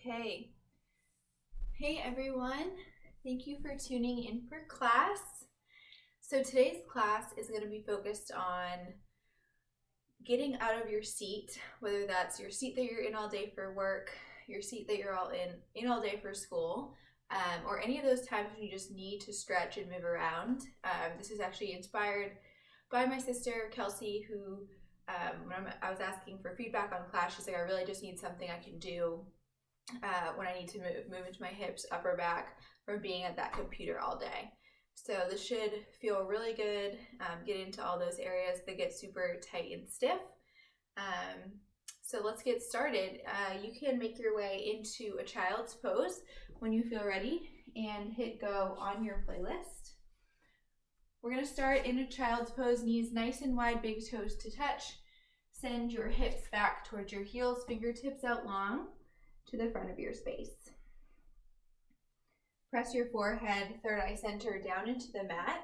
Okay. Hey everyone, thank you for tuning in for class. So today's class is going to be focused on getting out of your seat, whether that's your seat that you're in all day for work, your seat that you're all in all day for school, or any of those times when you just need to stretch and move around. This is actually inspired by my sister Kelsey, who when I was asking for feedback on class, she's like, I really just need something I can do when I need to move into my hips, upper back from being at that computer all day. So this should feel really good, get into all those areas that get super tight and stiff. So let's get started. You can make your way into a child's pose when you feel ready and hit go on your playlist. We're going to start in a child's pose, knees nice and wide, big toes to touch. Send your hips back towards your heels, fingertips out long to the front of your space. Press your forehead, third eye center down into the mat.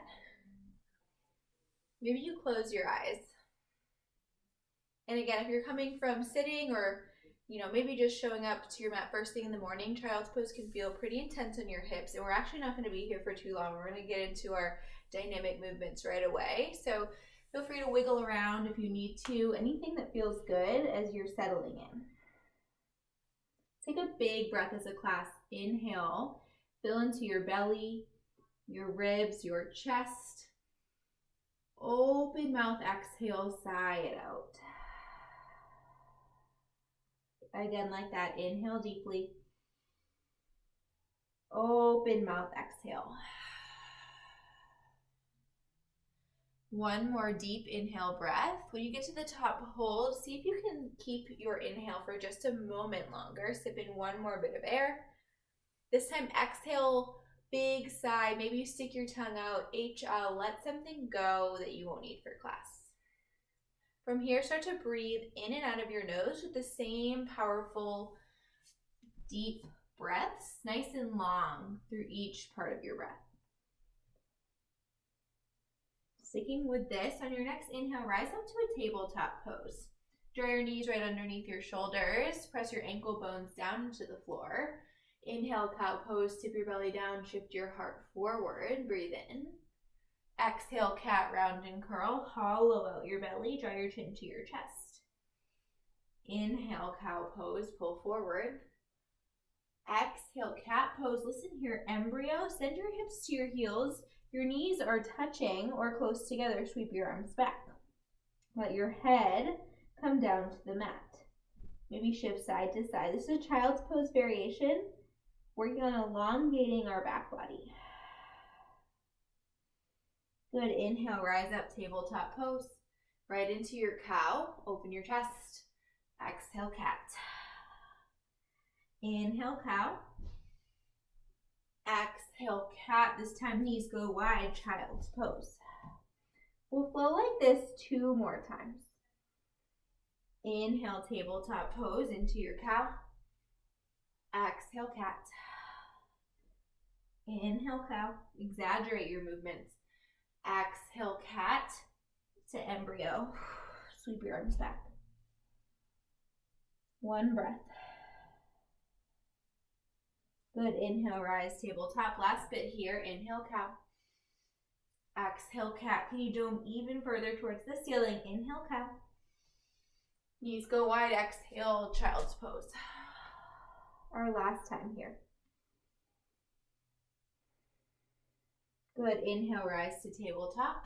Maybe you close your eyes. And again, if you're coming from sitting or maybe just showing up to your mat first thing in the morning, child's pose can feel pretty intense on your hips, and we're actually not going to be here for too long. We're going to get into our dynamic movements right away. So feel free to wiggle around if you need to, anything that feels good as you're settling in. Take a big breath as a class. Inhale, fill into your belly, your ribs, your chest. Open mouth, exhale, sigh it out. Again, like that, inhale deeply. Open mouth, exhale. One more deep inhale breath. When you get to the top, hold. See if you can keep your inhale for just a moment longer. Sip in one more bit of air. This time, exhale, big sigh. Maybe you stick your tongue out. HL, let something go that you won't need for class. From here, start to breathe in and out of your nose with the same powerful, deep breaths, nice and long through each part of your breath. Sticking with this, on your next inhale, rise up to a tabletop pose. Draw your knees right underneath your shoulders. Press your ankle bones down into the floor. Inhale, cow pose, tip your belly down, shift your heart forward, breathe in. Exhale, cat, round and curl, hollow out your belly, draw your chin to your chest. Inhale, cow pose, pull forward. Exhale, cat pose, listen here, embryo, send your hips to your heels. Your knees are touching or close together. Sweep your arms back. Let your head come down to the mat. Maybe shift side to side. This is a child's pose variation, working on elongating our back body. Good. Inhale, rise up, tabletop pose. Right into your cow. Open your chest. Exhale, cat. Inhale, cow. Exhale, cat. This time knees go wide, child's pose. We'll flow like this 2 more times. Inhale, tabletop pose into your cow. Exhale, cat. Inhale, cow. Exaggerate your movements. Exhale, cat to embryo. Sweep your arms back. One breath. Good. Inhale, rise, tabletop. Last bit here. Inhale, cow. Exhale, cat. Can you dome even further towards the ceiling? Inhale, cow. Knees go wide. Exhale, child's pose. Our last time here. Good. Inhale, rise to tabletop.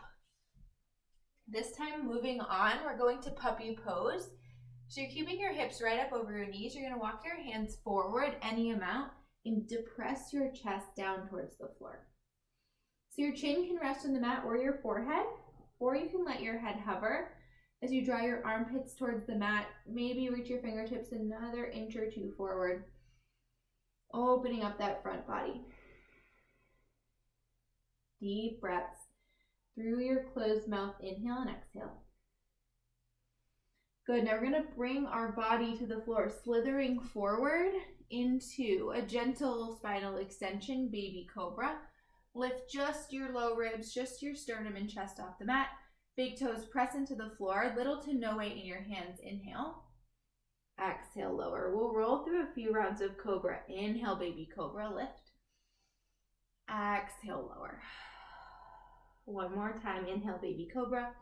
This time, moving on, we're going to puppy pose. So you're keeping your hips right up over your knees. You're going to walk your hands forward any amount and depress your chest down towards the floor. So your chin can rest on the mat or your forehead, or you can let your head hover as you draw your armpits towards the mat. Maybe reach your fingertips another inch or 2 forward, opening up that front body. Deep breaths through your closed mouth. Inhale and exhale. Good. Now we're going to bring our body to the floor, slithering forward into a gentle spinal extension, baby cobra. Lift just your low ribs, just your sternum and chest off the mat. Big toes press into the floor, little to no weight in your hands. Inhale. Exhale, lower. We'll roll through a few rounds of cobra. Inhale, baby cobra, lift. Exhale, lower. One more time. Inhale, baby cobra.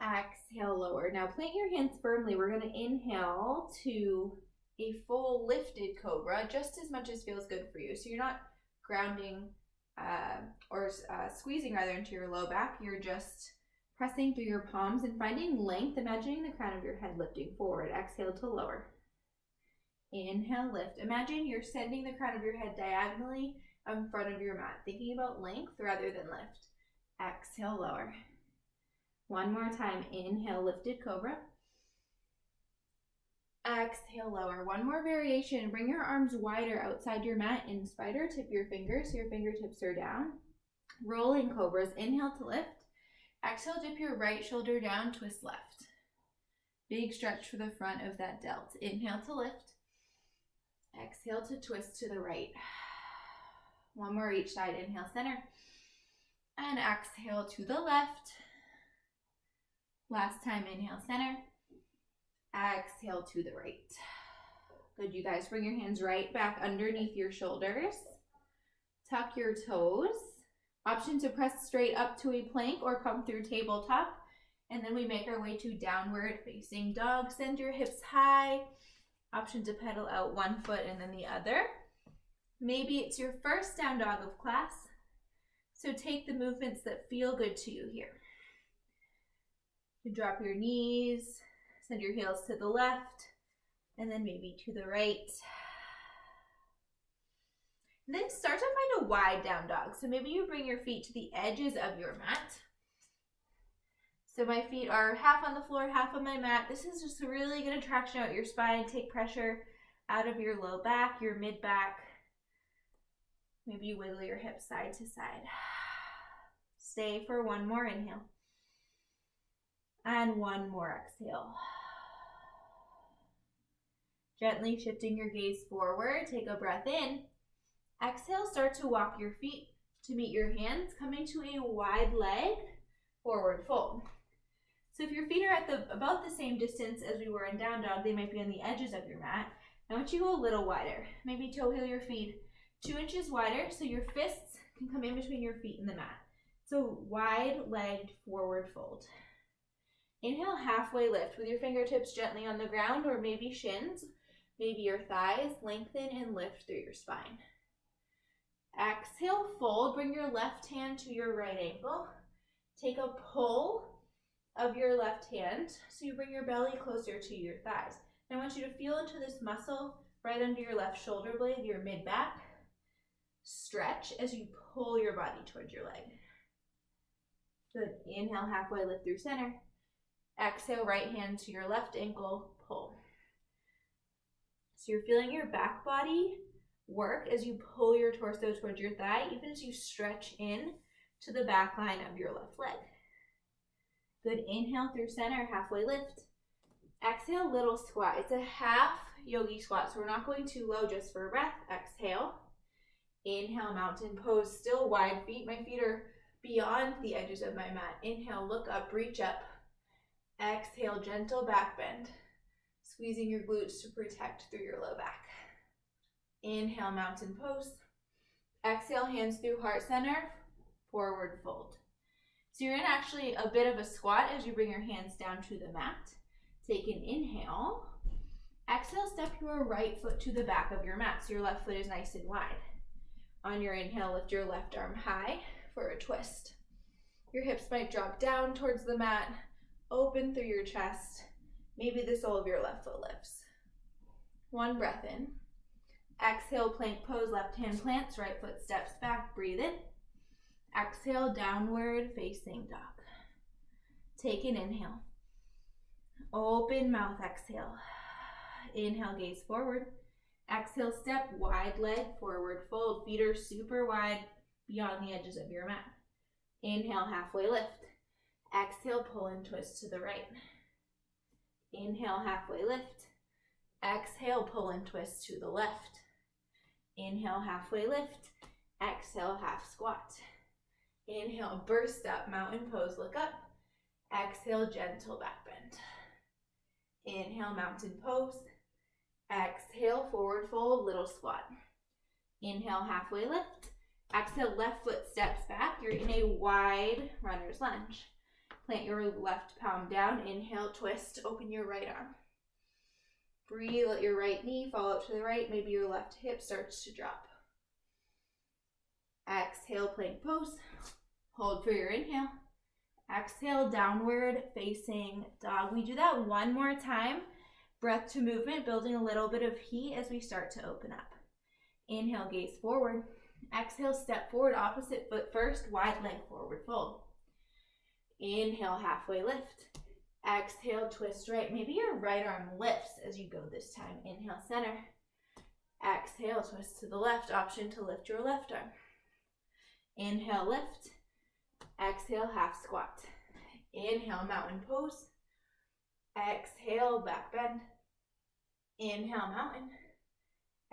Exhale, lower. Now plant your hands firmly. We're going to inhale to a full lifted cobra, just as much as feels good for you. So you're not grounding or squeezing rather into your low back. You're just pressing through your palms and finding length, imagining the crown of your head lifting forward. Exhale to lower. Inhale, lift. Imagine you're sending the crown of your head diagonally in front of your mat, thinking about length rather than lift. Exhale, lower. One more time. Inhale, lifted cobra. Exhale, lower. One more variation. Bring your arms wider outside your mat in spider. Tip your fingers so your fingertips are down. Rolling cobras. Inhale to lift. Exhale, dip your right shoulder down, twist left. Big stretch for the front of that delt. Inhale to lift. Exhale to twist to the right. One more each side. Inhale, center. And exhale to the left. Last time, inhale, center. Exhale to the right. Good, you guys. Bring your hands right back underneath your shoulders. Tuck your toes. Option to press straight up to a plank or come through tabletop. And then we make our way to downward facing dog. Send your hips high. Option to pedal out one foot and then the other. Maybe it's your first down dog of class. So take the movements that feel good to you here. You drop your knees, send your heels to the left, and then maybe to the right. And then start to find a wide down dog. So maybe you bring your feet to the edges of your mat. So my feet are half on the floor, half on my mat. This is just really going to traction out your spine, take pressure out of your low back, your mid back. Maybe you wiggle your hips side to side. Stay for one more inhale. And one more exhale. Gently shifting your gaze forward, take a breath in. Exhale, start to walk your feet to meet your hands, coming to a wide leg, forward fold. So if your feet are at about the same distance as we were in down dog, they might be on the edges of your mat. I want you to go a little wider. Maybe toe heel your feet 2 inches wider so your fists can come in between your feet and the mat. So wide-legged forward fold. Inhale, halfway lift with your fingertips gently on the ground or maybe shins, maybe your thighs. Lengthen and lift through your spine. Exhale, fold. Bring your left hand to your right ankle. Take a pull of your left hand so you bring your belly closer to your thighs. And I want you to feel into this muscle right under your left shoulder blade, your mid-back. Stretch as you pull your body towards your leg. Good. Inhale, halfway lift through center. Exhale, right hand to your left ankle, pull. So you're feeling your back body work as you pull your torso towards your thigh, even as you stretch in to the back line of your left leg. Good. Inhale through center, halfway lift. Exhale, little squat. It's a half yogi squat, so we're not going too low just for a breath. Exhale. Inhale, mountain pose, still wide feet. My feet are beyond the edges of my mat. Inhale, look up, reach up. Exhale, gentle back bend, squeezing your glutes to protect through your low back. Inhale, mountain pose. Exhale, hands through heart center, forward fold. So you're in actually a bit of a squat as you bring your hands down to the mat. Take an inhale. Exhale, step your right foot to the back of your mat so your left foot is nice and wide. On your inhale, lift your left arm high for a twist. Your hips might drop down towards the mat. Open through your chest. Maybe the sole of your left foot lifts. One breath in. Exhale, plank pose, left hand plants, right foot steps back. Breathe in. Exhale, downward facing dog. Take an inhale. Open mouth, exhale. Inhale, gaze forward. Exhale, step, wide leg, forward fold. Feet are super wide beyond the edges of your mat. Inhale, halfway lift. Exhale, pull and twist to the right. Inhale, halfway lift. Exhale, pull and twist to the left. Inhale, halfway lift. Exhale, half squat. Inhale, burst up, mountain pose, look up. Exhale, gentle back bend. Inhale, mountain pose. Exhale, forward fold, little squat. Inhale, halfway lift. Exhale, left foot steps back. You're in a wide runner's lunge. Plant your left palm down. Inhale, twist, open your right arm. Breathe, let your right knee fall out to the right. Maybe your left hip starts to drop. Exhale, plank pose. Hold for your inhale. Exhale, downward facing dog. We do that one more time. Breath to movement, building a little bit of heat as we start to open up. Inhale, gaze forward. Exhale, step forward, opposite foot first, wide leg forward fold. Inhale, halfway lift. Exhale, twist right. Maybe your right arm lifts as you go this time. Inhale, center. Exhale, twist to the left. Option to lift your left arm. Inhale, lift. Exhale, half squat. Inhale, mountain pose. Exhale, back bend. Inhale, mountain.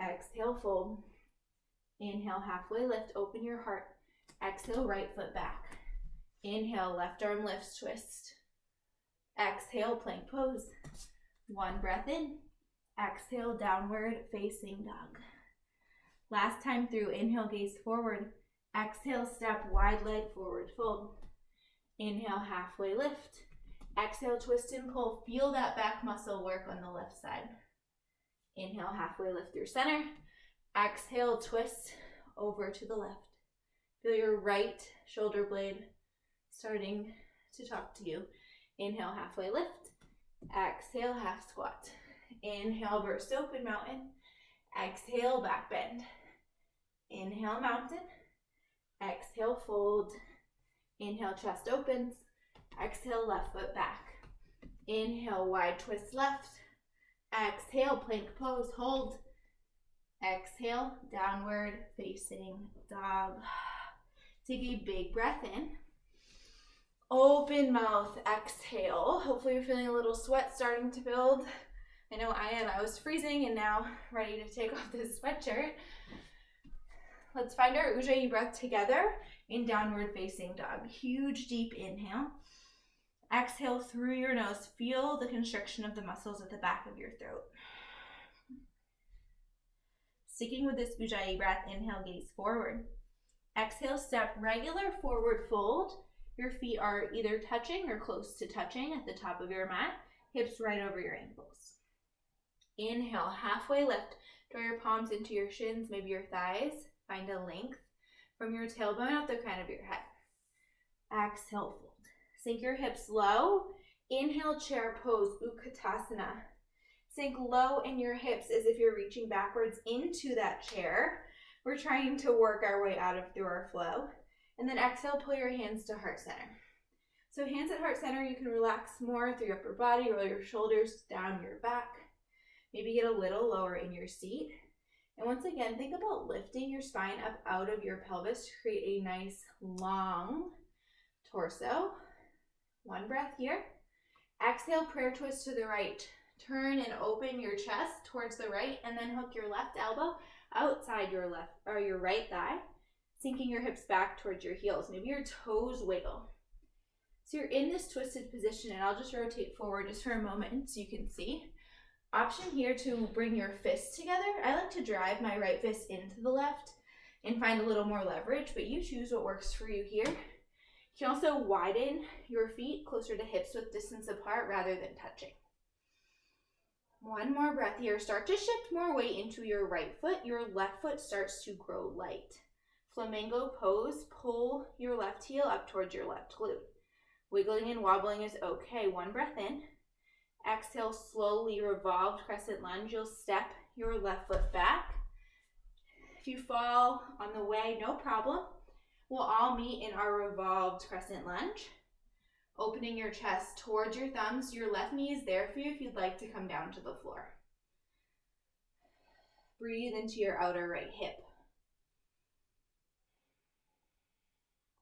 Exhale, fold. Inhale, halfway lift. Open your heart. Exhale, right foot back. Inhale, left arm lifts, twist. Exhale, plank pose. One breath in. Exhale, downward facing dog. Last time through, inhale, gaze forward. Exhale, step wide leg forward fold. Inhale, halfway lift. Exhale, twist and pull. Feel that back muscle work on the left side. Inhale, halfway lift through center. Exhale, twist over to the left. Feel your right shoulder blade starting to talk to you. Inhale, halfway lift. Exhale, half squat. Inhale, burst open mountain. Exhale, back bend. Inhale, mountain. Exhale, fold. Inhale, chest opens. Exhale, left foot back. Inhale, wide twist left. Exhale, plank pose, hold. Exhale, downward facing dog. Take a big breath in. Open mouth, exhale. Hopefully you're feeling a little sweat starting to build. I know I am. I was freezing and now ready to take off this sweatshirt. Let's find our Ujjayi breath together in downward facing dog. Huge deep inhale. Exhale through your nose. Feel the constriction of the muscles at the back of your throat. Sticking with this Ujjayi breath, inhale, gaze forward. Exhale, step regular forward fold. Your feet are either touching or close to touching at the top of your mat. Hips right over your ankles. Inhale, halfway lift. Draw your palms into your shins, maybe your thighs. Find a length from your tailbone out the crown of your head. Exhale, fold. Sink your hips low. Inhale, chair pose, Utkatasana. Sink low in your hips as if you're reaching backwards into that chair. We're trying to work our way out of through our flow. And then exhale, pull your hands to heart center. So hands at heart center, you can relax more through your upper body, roll your shoulders down your back. Maybe get a little lower in your seat. And once again, think about lifting your spine up out of your pelvis to create a nice long torso. One breath here. Exhale, prayer twist to the right. Turn and open your chest towards the right and then hook your left elbow outside your left or your right thigh, sinking your hips back towards your heels. Maybe your toes wiggle. So you're in this twisted position, and I'll just rotate forward just for a moment so you can see. Option here to bring your fists together. I like to drive my right fist into the left and find a little more leverage, but you choose what works for you here. You can also widen your feet closer to hips with distance apart rather than touching. One more breath here. Start to shift more weight into your right foot. Your left foot starts to grow light. Flamingo pose. Pull your left heel up towards your left glute. Wiggling and wobbling is okay. One breath in. Exhale, slowly revolved crescent lunge. You'll step your left foot back. If you fall on the way, no problem. We'll all meet in our revolved crescent lunge. Opening your chest towards your thumbs. Your left knee is there for you if you'd like to come down to the floor. Breathe into your outer right hip.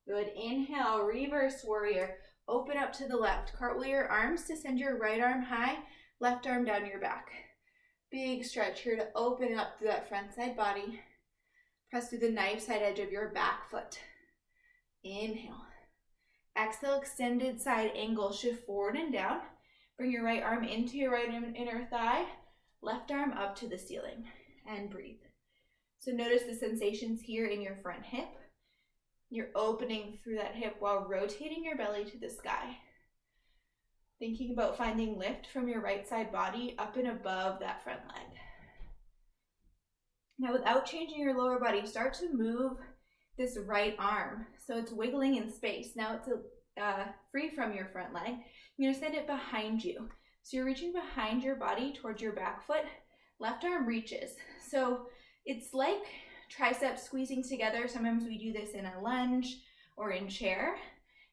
Good. Inhale, reverse warrior. Open up to the left. Cartwheel your arms to send your right arm high, left arm down your back. Big stretch here to open up through that front side body. Press through the knife side edge of your back foot. Inhale. Exhale, extended side angle. Shift forward and down. Bring your right arm into your right inner thigh, left arm up to the ceiling, and breathe. So notice the sensations here in your front hip. You're opening through that hip while rotating your belly to the sky. Thinking about finding lift from your right side body up and above that front leg. Now without changing your lower body, start to move this right arm. So it's wiggling in space. Now it's free from your front leg. You're gonna send it behind you. So you're reaching behind your body towards your back foot. Left arm reaches. So it's like triceps squeezing together. Sometimes we do this in a lunge or in chair.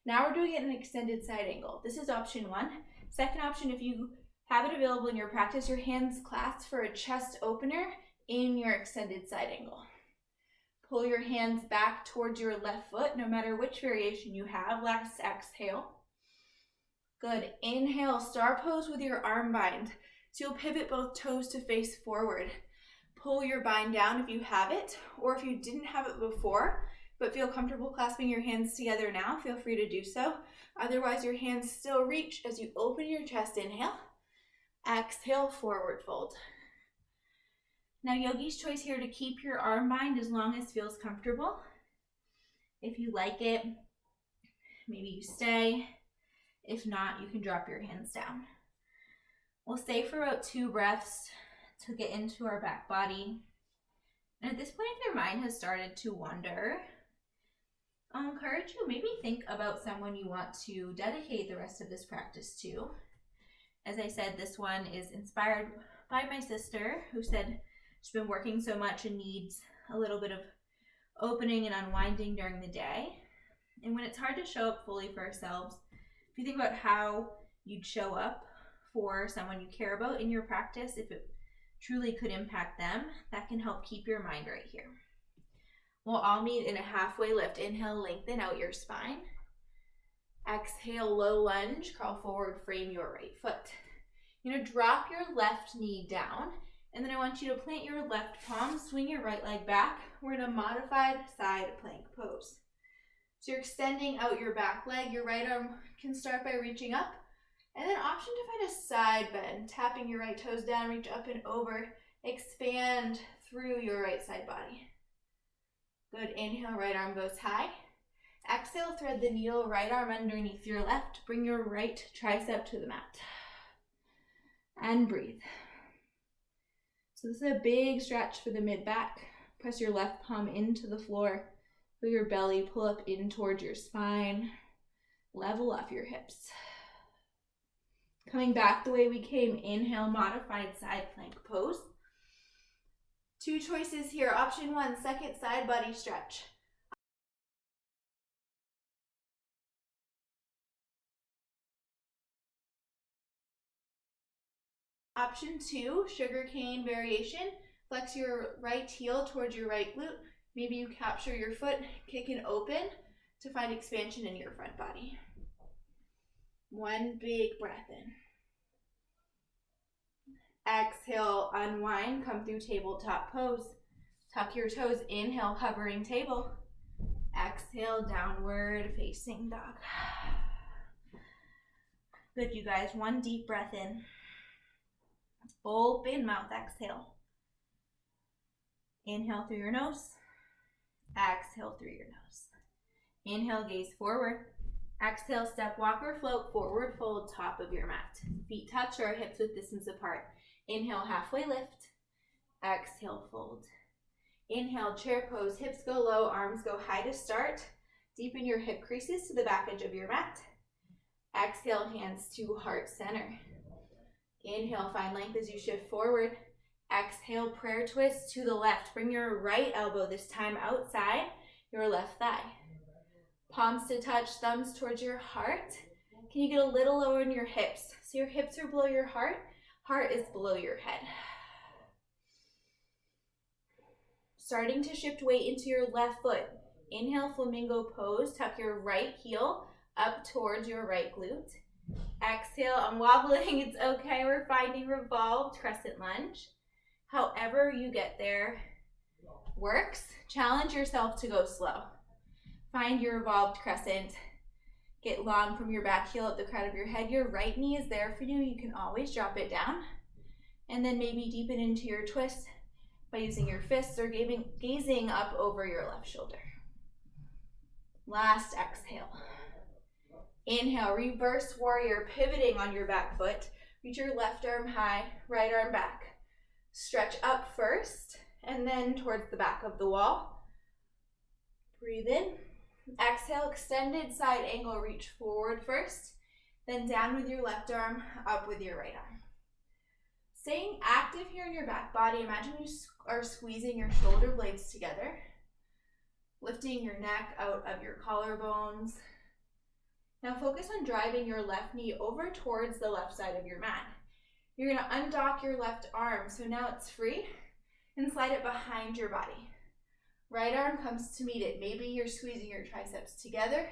Now we're doing it in an extended side angle. This is option one. Second option, if you have it available in your practice, your hands clasped for a chest opener in your extended side angle. Pull your hands back towards your left foot, no matter which variation you have. Last exhale. Good. Inhale, star pose with your arm bind. So you'll pivot both toes to face forward. Pull your bind down if you have it, or if you didn't have it before, but feel comfortable clasping your hands together now, feel free to do so. Otherwise, your hands still reach as you open your chest. Inhale. Exhale, forward fold. Now, yogi's choice here to keep your arm bind as long as feels comfortable. If you like it, maybe you stay. If not, you can drop your hands down. We'll stay for about 2 breaths to get into our back body. And at this point, if your mind has started to wander, I'll encourage you, maybe think about someone you want to dedicate the rest of this practice to. As I said, this one is inspired by my sister, who said she's been working so much and needs a little bit of opening and unwinding during the day. And when it's hard to show up fully for ourselves, if you think about how you'd show up for someone you care about in your practice, if it truly could impact them, that can help keep your mind right here. We'll all meet in a halfway lift. Inhale, lengthen out your spine. Exhale, low lunge, crawl forward, frame your right foot. You're gonna drop your left knee down, and then I want you to plant your left palm, swing your right leg back. We're in a modified side plank pose. So you're extending out your back leg. Your right arm can start by reaching up, and then option to find a side bend, tapping your right toes down, reach up and over, expand through your right side body. Good. Inhale, right arm goes high. Exhale, thread the needle, right arm underneath your left. Bring your right tricep to the mat. And breathe. So this is a big stretch for the mid-back. Press your left palm into the floor. Feel your belly pull up in towards your spine. Level off your hips. Coming back the way we came, inhale, modified side plank pose. 2 choices here. Option 1, second side body stretch. Option 2, sugarcane variation. Flex your right heel towards your right glute. Maybe you capture your foot, kick and open to find expansion in your front body. 1 big breath in. Exhale, unwind, come through tabletop pose. Tuck your toes, inhale, hovering table. Exhale, downward facing dog. Good, you guys. 1 deep breath in. Open mouth, exhale. Inhale through your nose. Exhale through your nose. Inhale, gaze forward. Exhale, step, walk, or float, forward fold, top of your mat. Feet touch or hips width distance apart. Inhale, halfway lift. Exhale, fold. Inhale, chair pose, hips go low, arms go high to start. Deepen your hip creases to the back edge of your mat. Exhale, hands to heart center. Inhale, find length as you shift forward. Exhale, prayer twist to the left. Bring your right elbow this time outside your left thigh. Palms to touch, thumbs towards your heart. Can you get a little lower in your hips? So your hips are below your heart. Heart is below your head. Starting to shift weight into your left foot. Inhale, flamingo pose. Tuck your right heel up towards your right glute. Exhale, I'm wobbling. It's okay. We're finding revolved crescent lunge. However you get there works. Challenge yourself to go slow. Find your revolved crescent. Get long from your back heel at the crown of your head. Your right knee is there for you. You can always drop it down. And then maybe deepen into your twist by using your fists or gazing up over your left shoulder. Last exhale. Inhale, reverse warrior, pivoting on your back foot. Reach your left arm high, right arm back. Stretch up first, and then towards the back of the wall. Breathe in. Exhale, extended side angle, reach forward first, then down with your left arm, up with your right arm. Staying active here in your back body, imagine you are squeezing your shoulder blades together, lifting your neck out of your collarbones. Now focus on driving your left knee over towards the left side of your mat. You're going to undock your left arm, so now it's free, and slide it behind your body. Right arm comes to meet it. Maybe you're squeezing your triceps together,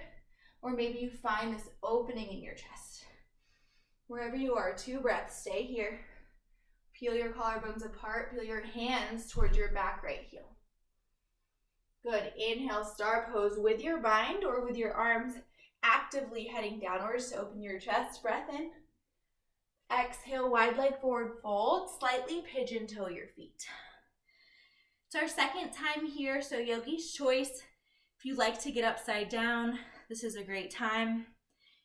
or maybe you find this opening in your chest. Wherever you are, 2 breaths, stay here. Peel your collarbones apart, peel your hands towards your back right heel. Good, inhale, star pose with your bind or with your arms actively heading downwards to open your chest. Breath in. Exhale, wide leg forward fold, slightly pigeon toe your feet. It's our second time here, so yogi's choice. If you like to get upside down, this is a great time.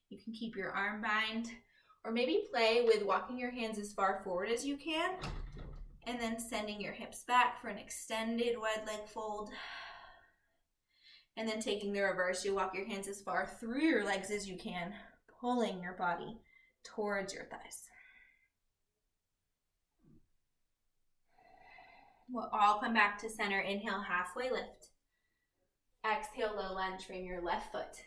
You can keep your arm bind, or maybe play with walking your hands as far forward as you can, and then sending your hips back for an extended wide leg fold. And then taking the reverse, you walk your hands as far through your legs as you can, pulling your body towards your thighs. We'll all come back to center. Inhale, halfway lift. Exhale, low lunge, bring your left foot.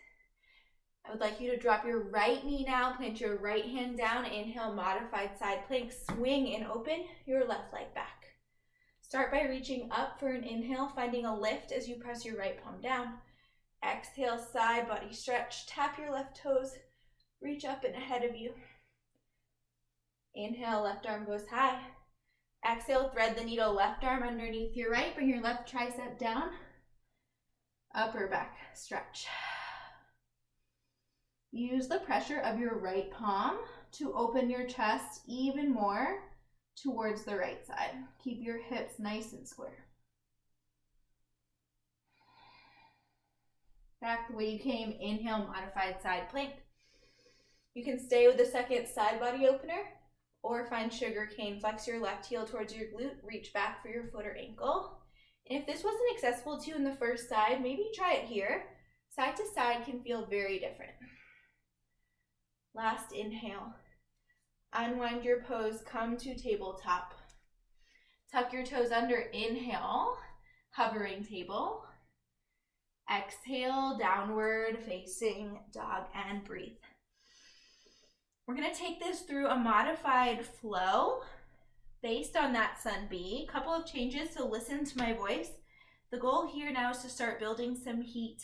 I would like you to drop your right knee now, plant your right hand down. Inhale, modified side plank, swing and open your left leg back. Start by reaching up for an inhale, finding a lift as you press your right palm down. Exhale, side body stretch, tap your left toes, reach up and ahead of you. Inhale, left arm goes high. Exhale, thread the needle, left arm underneath your right, bring your left tricep down, upper back stretch. Use the pressure of your right palm to open your chest even more towards the right side. Keep your hips nice and square. Back the way you came, inhale, modified side plank. You can stay with the second side body opener, or find sugar cane. Flex your left heel towards your glute, reach back for your foot or ankle. And if this wasn't accessible to you in the first side, maybe try it here. Side to side can feel very different. Last inhale. Unwind your pose, come to tabletop. Tuck your toes under, inhale, hovering table. Exhale, downward facing dog, and breathe. We're going to take this through a modified flow based on that sun B. A couple of changes, so listen to my voice. The goal here now is to start building some heat,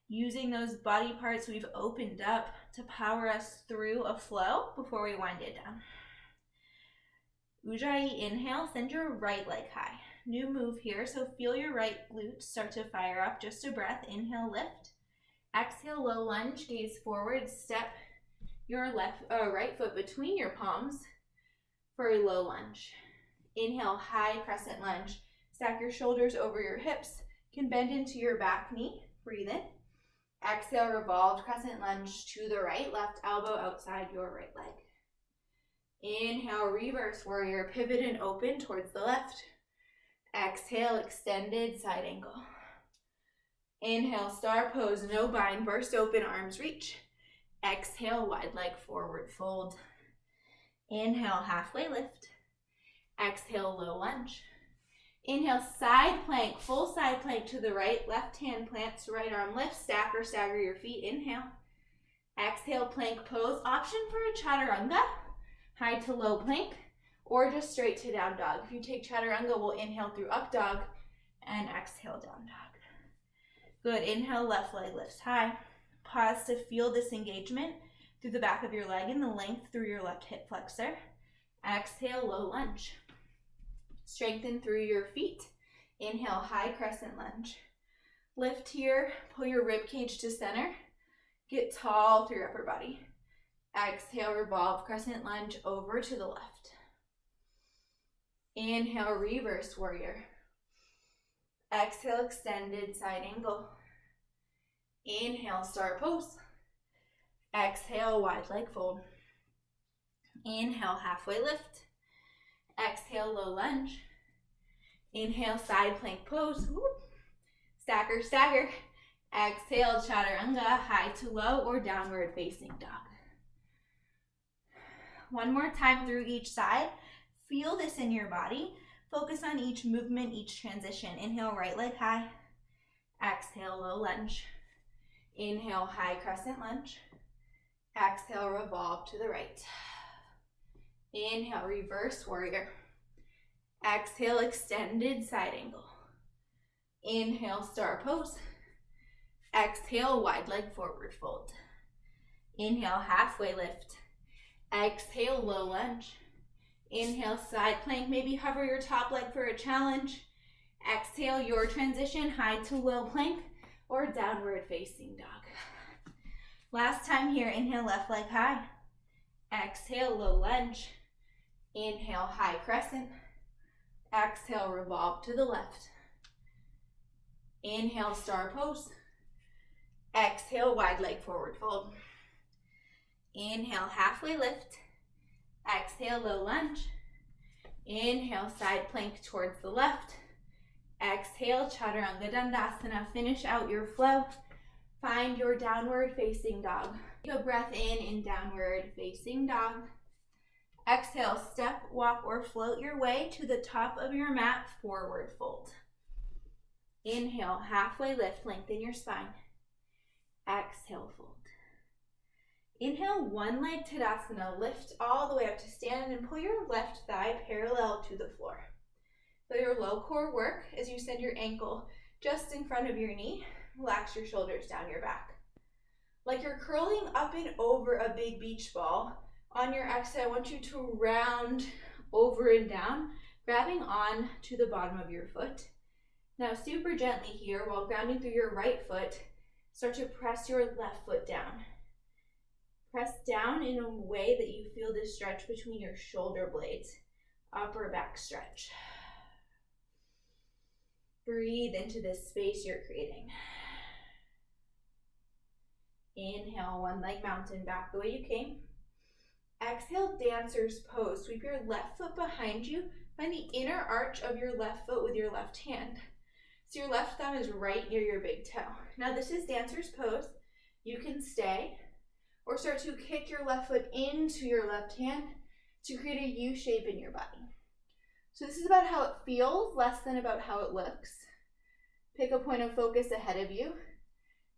using those body parts we've opened up to power us through a flow before we wind it down. Ujjayi, inhale, send your right leg high. New move here, so feel your right glute start to fire up. Just a breath. Inhale, lift. Exhale, low lunge, gaze forward, step your right foot between your palms for a low lunge. Inhale, high crescent lunge. Stack your shoulders over your hips. You can bend into your back knee. Breathe in. Exhale, revolved crescent lunge to the right, left elbow outside your right leg. Inhale, reverse warrior, pivot and open towards the left. Exhale, extended side angle. Inhale, star pose, no bind, burst open, arms reach. Exhale, wide leg forward fold. Inhale, halfway lift. Exhale, low lunge. Inhale, side plank, full side plank to the right, left hand plants, right arm lifts, stack or stagger your feet. Inhale. Exhale, plank pose. Option for a chaturanga, high to low plank, or just straight to down dog. If you take chaturanga, we'll inhale through up dog and exhale down dog. Good, inhale, left leg lifts high. Pause to feel this engagement through the back of your leg and the length through your left hip flexor. Exhale, low lunge. Strengthen through your feet. Inhale, high crescent lunge. Lift here, pull your rib cage to center. Get tall through your upper body. Exhale, revolve, crescent lunge over to the left. Inhale, reverse warrior. Exhale, extended side angle. Inhale, star pose. Exhale, wide leg fold. Inhale, halfway lift. Exhale, low lunge. Inhale, side plank pose. Stacker, stagger. Exhale, chaturanga, high to low or downward facing dog. One more time through each side. Feel this in your body. Focus on each movement, each transition. Inhale, right leg high. Exhale, low lunge. Inhale, high crescent lunge. Exhale, revolve to the right. Inhale, reverse warrior. Exhale, extended side angle. Inhale, star pose. Exhale, wide leg forward fold. Inhale, halfway lift. Exhale, low lunge. Inhale, side plank. Maybe hover your top leg for a challenge. Exhale, your transition, high to low plank or downward facing dog. Last time here, inhale, left leg high. Exhale, low lunge. Inhale, high crescent. Exhale, revolve to the left. Inhale, star pose. Exhale, wide leg forward fold. Inhale, halfway lift. Exhale, low lunge. Inhale, side plank towards the left. Exhale, chaturanga dandasana. Finish out your flow. Find your downward facing dog. Take a breath in downward facing dog. Exhale, step, walk, or float your way to the top of your mat, forward fold. Inhale, halfway lift, lengthen your spine. Exhale, fold. Inhale, one leg Tadasana, lift all the way up to stand and pull your left thigh parallel to the floor. Feel your low core work as you send your ankle just in front of your knee. Relax your shoulders down your back. Like you're curling up and over a big beach ball. On your exhale, I want you to round over and down, grabbing on to the bottom of your foot. Now super gently here, while grounding through your right foot, start to press your left foot down. Press down in a way that you feel this stretch between your shoulder blades, upper back stretch. Breathe into this space you're creating. Inhale, one leg mountain back the way you came. Exhale, dancer's pose. Sweep your left foot behind you. Find the inner arch of your left foot with your left hand. So your left thumb is right near your big toe. Now this is dancer's pose. You can stay or start to kick your left foot into your left hand to create a U shape in your body. So this is about how it feels, less than about how it looks. Pick a point of focus ahead of you.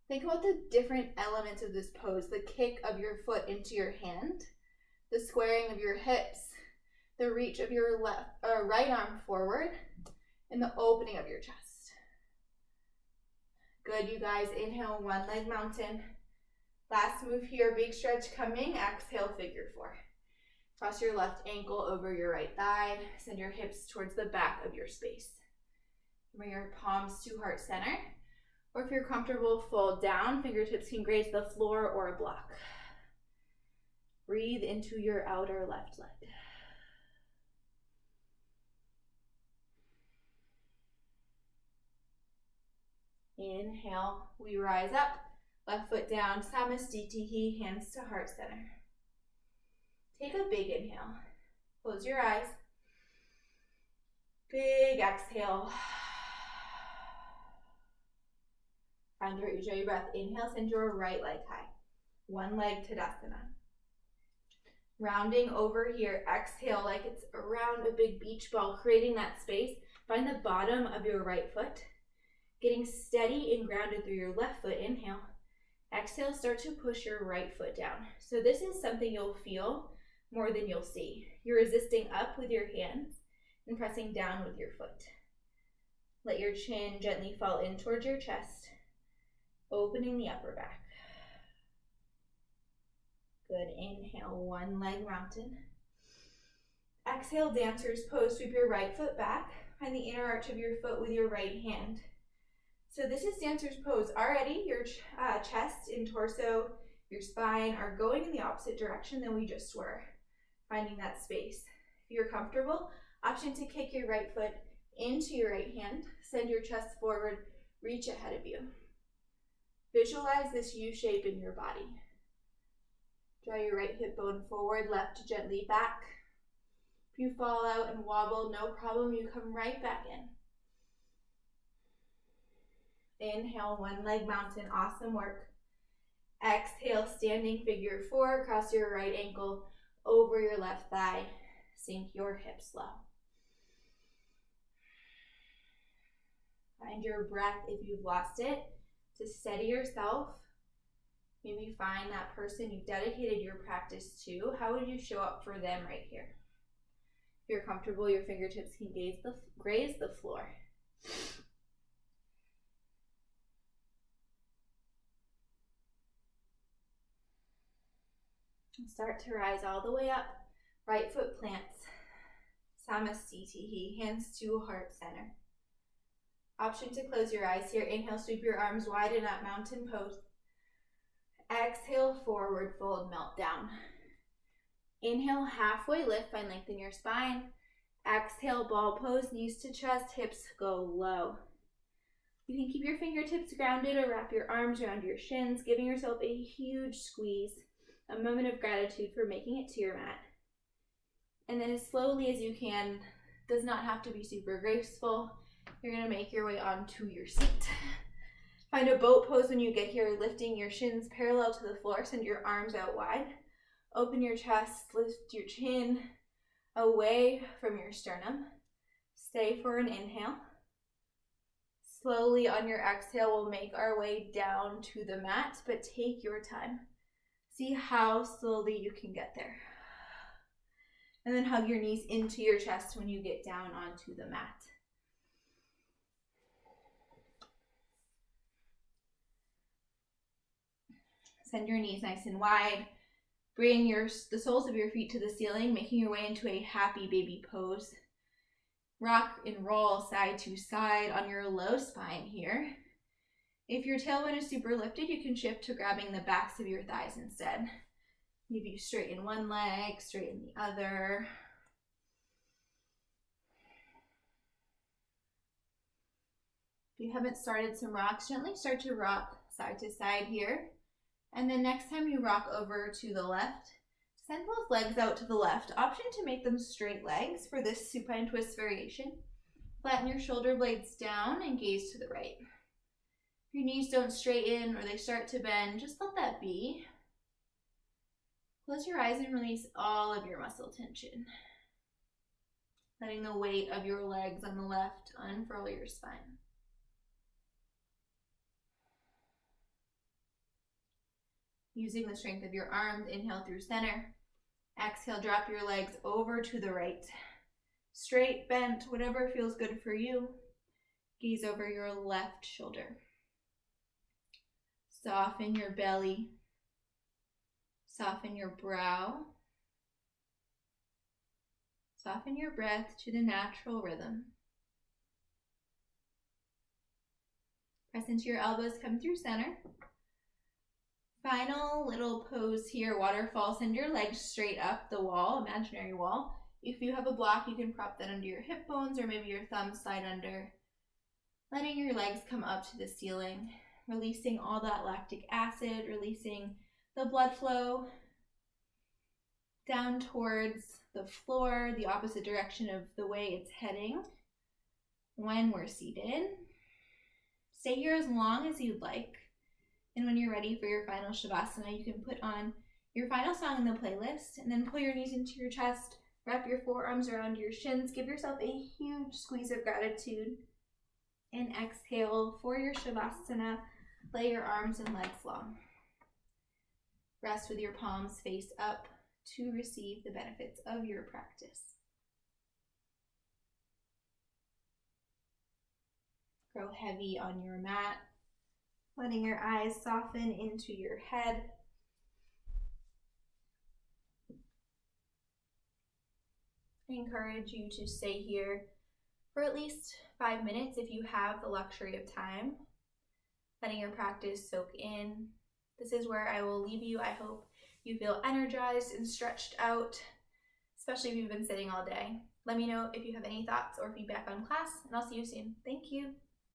Think about the different elements of this pose, the kick of your foot into your hand, the squaring of your hips, the reach of your right arm forward, and the opening of your chest. Good, you guys. Inhale, one leg mountain. Last move here, big stretch coming. Exhale, figure four. Cross your left ankle over your right thigh. Send your hips towards the back of your space. Bring your palms to heart center. Or if you're comfortable, fold down. Fingertips can graze the floor or a block. Breathe into your outer left leg. Inhale, we rise up. Left foot down, Samastitihi, hands to heart center. Take a big inhale. Close your eyes. Big exhale. Find your Ujjayi breath. Inhale, send your right leg high. One leg Tadasana. Rounding over here, exhale like it's around a big beach ball, creating that space. Find the bottom of your right foot. Getting steady and grounded through your left foot. Inhale. Exhale, start to push your right foot down. So this is something you'll feel more than you'll see. You're resisting up with your hands and pressing down with your foot. Let your chin gently fall in towards your chest, opening the upper back. Good, inhale, one leg mountain. Exhale, dancer's pose. Sweep your right foot back. Find the inner arch of your foot with your right hand. So this is dancer's pose. Already your chest and torso your spine are going in the opposite direction than we just were. Finding that space. If you're comfortable, option to kick your right foot into your right hand, send your chest forward, reach ahead of you. Visualize this U shape in your body. Draw your right hip bone forward, left gently back. If you fall out and wobble, no problem, you come right back in. Inhale, one leg mountain, awesome work. Exhale, standing figure four, cross your right ankle over your left thigh, sink your hips low. Find your breath if you've lost it to steady yourself. Maybe find that person you've dedicated your practice to. How would you show up for them right here? If you're comfortable, your fingertips can graze the floor. Start to rise all the way up. Right foot plants. Samastitihi, hands to heart center. Option to close your eyes here. Inhale, sweep your arms wide in that mountain pose. Exhale, forward fold, melt down. Inhale, halfway lift, find length in your spine. Exhale, ball pose, knees to chest, hips go low. You can keep your fingertips grounded or wrap your arms around your shins, giving yourself a huge squeeze, a moment of gratitude for making it to your mat. And then as slowly as you can, does not have to be super graceful, you're gonna make your way onto your seat. Find a boat pose when you get here, lifting your shins parallel to the floor, send your arms out wide. Open your chest, lift your chin away from your sternum. Stay for an inhale. Slowly on your exhale, we'll make our way down to the mat, but take your time. See how slowly you can get there. And then hug your knees into your chest when you get down onto the mat. Send your knees nice and wide. Bring the soles of your feet to the ceiling, making your way into a happy baby pose. Rock and roll side to side on your low spine here. If your tailbone is super lifted, you can shift to grabbing the backs of your thighs instead. Maybe you straighten one leg, straighten the other. If you haven't started some rocks, gently start to rock side to side here. And then next time you rock over to the left, send both legs out to the left. Option to make them straight legs for this supine twist variation. Flatten your shoulder blades down and gaze to the right. If your knees don't straighten or they start to bend, just let that be. Close your eyes and release all of your muscle tension. Letting the weight of your legs on the left unfurl your spine. Using the strength of your arms, inhale through center. Exhale, drop your legs over to the right. Straight, bent, whatever feels good for you. Gaze over your left shoulder. Soften your belly. Soften your brow. Soften your breath to the natural rhythm. Press into your elbows, come through center. Final little pose here, waterfall. Send your legs straight up the wall, imaginary wall. If you have a block, you can prop that under your hip bones or maybe your thumbs slide under. Letting your legs come up to the ceiling, releasing all that lactic acid, releasing the blood flow down towards the floor, the opposite direction of the way it's heading when we're seated. Stay here as long as you'd like. And when you're ready for your final Shavasana, you can put on your final song in the playlist and then pull your knees into your chest, wrap your forearms around your shins, give yourself a huge squeeze of gratitude, and exhale for your Shavasana. Lay your arms and legs long. Rest with your palms face up to receive the benefits of your practice. Grow heavy on your mat. Letting your eyes soften into your head. I encourage you to stay here for at least 5 minutes if you have the luxury of time. Letting your practice soak in, this is where I will leave you. I hope you feel energized and stretched out, especially if you've been sitting all day. Let me know if you have any thoughts or feedback on class, and I'll see you soon. Thank you.